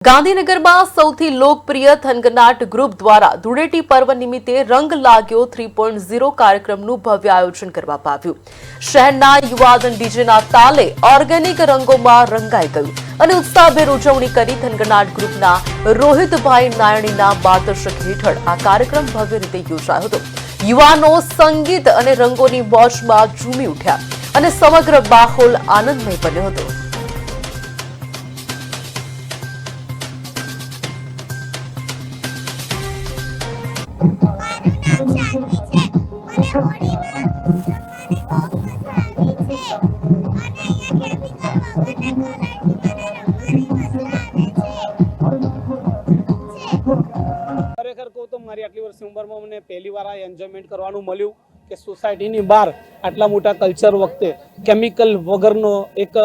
ગાંધીનગરમાં સૌથી લોકપ્રિય થનગનાટ ગ્રુપ દ્વારા ધૂળેટી પર્વ નિમિત્તે રંગ લાગ્યો 3.0 કાર્યક્રમનું ભવ્ય આયોજન કરવામાં આવ્યું. શહેરના યુવાધન ડીજેના તાલે ઓર્ગેનિક રંગોમાં રંગાઈ ગયું અને ઉત્સાહભેર ઉજવણી કરી થનગનાટ ગ્રુપના રોહિતભાઈ નાયણીના માર્ગદર્શન હેઠળ આ કાર્યક્રમ ભવ્ય રીતે યોજાયો હતો. યુવાનો સંગીત અને રંગોની મોજમાં ઝૂમી ઉઠ્યા અને સમગ્ર માહોલ આનંદમય બન્યો હતો. ખરેખર કહું તો મારી આટલી વર્ષની ઉંમરમાં મને પહેલી વાર આ એન્જોયમેન્ટ કરવાનું મળ્યું કે સોસાયટીની બહાર આટલા મોટા કલ્ચર વખતે કેમિકલ વગરનો એક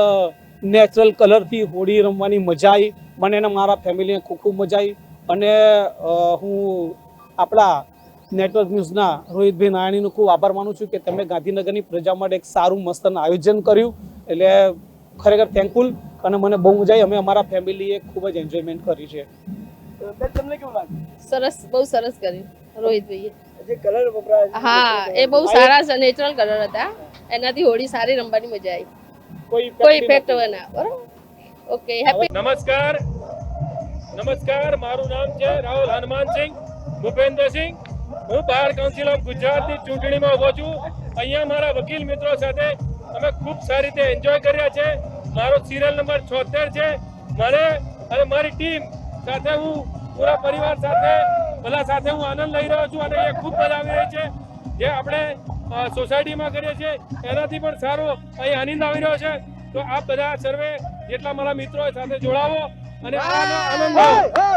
નેચરલ કલરથી હોળી રમવાની મજા આવી. મને અને મારા ફેમિલીને ખૂબ મજા આવી અને હું આપણા નેટવર્ક ન્યૂઝના રોહિતભાઈ નાયણીનો ખૂબ આભાર માનું છું કે તમે ગાંધીનગરની પ્રજા માટે એક સારું મસ્ત આયોજન કર્યું. એટલે ખરેખર થેન્કફુલ અને મને બહુ મજા આવી. અમે અમારા ફેમિલીએ ખૂબ જ એન્જોયમેન્ટ કરી છે. તમને કેવું લાગ્યું? સરસ, બહુ સરસ કર્યું રોહિતભાઈએ. જે કલર વપરાય હા, એ બહુ સારા છે, નેચરલ કલર હતા. એનાથી હોળી સારી રમવાની મજા આવી. કોઈ ઇફેક્ટ હવે ના. બરોબર, ઓકે, હેપી. નમસ્કાર, મારું નામ છે રાહુલ હનુમાનસિંહ ભૂપેન્દ્રસિંહ. હું બાર કાઉન્સિલ ઓફ ગુજરાતની ચૂંટણીમાં ઉભો છું. અહીંયા મારા વકીલ મિત્રો સાથે અમે ખૂબ સારી રીતે એન્જોય કર્યા છે. મારો સિરિયલ નંબર 76 છે. મને અને મારી ટીમ સાથે હું પૂરા પરિવાર સાથે બધા સાથે હું આનંદ લઈ રહ્યો છું અને એ ખૂબ મજા આવી રહી છે. જે આપણે સોસાયટીમાં કરીએ છીએ એનાથી પણ સારો અહીં આનંદ આવી રહ્યો છે. તો આપ બધા સર્વે જેટલા મારા મિત્રો સાથે જોડાવો અને આનંદ લો.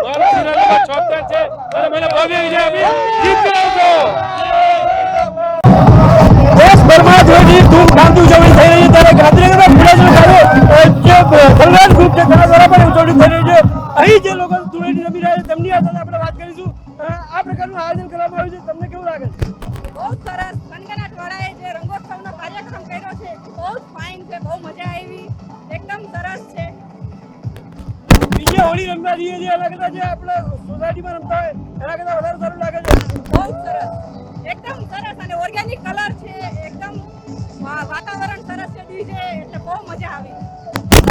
મારો સિરિયલ નંબર 76 છે અને મને ભવ્ય વિજય આપી જીતાડો. દેશભરમાં જોઈતી ધૂમધામથી ઉજવણી થઈ રહી છે ત્યારે ગાંધીનગરમાં થનગનાટ ગ્રુપ છે તેના દ્વારા પણ ઉજવણી થઈ રહી છે. અહીં જે લોકો ધૂળેટી રમી રહ્યા છે તેમની સાથે આપણે વાત કરીશું. આ પ્રકારનું આયોજન કરવામાં આવ્યું છે, તમને કેવું લાગે છે? બહુ સરસ. થનગનાટ વાળાએ જે રંગોત્સવનો કાર્યક્રમ કર્યો છે બહુ ફાઇન છે, બહુ મજા આવી, એકદમ સરસ છે. બીજે હોળી રમવા જઈએ છીએ એના કરતાં જે આપણે સોસાયટીમાં રમતા હોય એના કરતાં વધારે સારું લાગે છે. બહુ સરસ, એકદમ સરસ અને ઓર્ગેનિક કલર છે, એકદમ વાતાવરણ સરસ છે, ડીજે એટલે બહુ મજા આવી.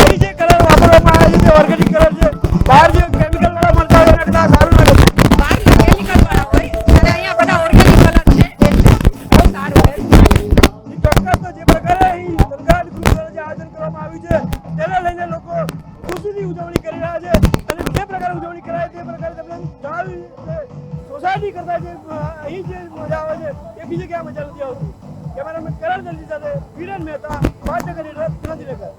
અહીં જે કલર વાપરવામાં આવે છે તે ઓર્ગેનિક કલર છે. બહાર જે કેમિકલ વાળા મળતા હોય એના કરતાં સારું લાગે છે. બહારના કેમિકલ વાળા હોય અને અહીંયા બધા ઓર્ગેનિક કલર છે એટલે બહુ સારું છે. ચોક્કસ તો જે પ્રકારે અહીં થનગનાટ ગ્રુપ દ્વારા જે આયોજન કરવામાં આવ્યું છે તેને લઈને લોકો ખુશીની ઉજવણી કરી રહ્યા છે અને જે પ્રકારે ઉજવણી કરાય તે પ્રકારે તમને જણાવ્યું સોસાયટી કરતા જે અહીં જે મજા આવે છે એ બીજે ક્યાં મજા નથી આવતી. કેમેરામેન કરણ જલ્દી સાથે વિરેન મહેતા, ગાંધીનગર.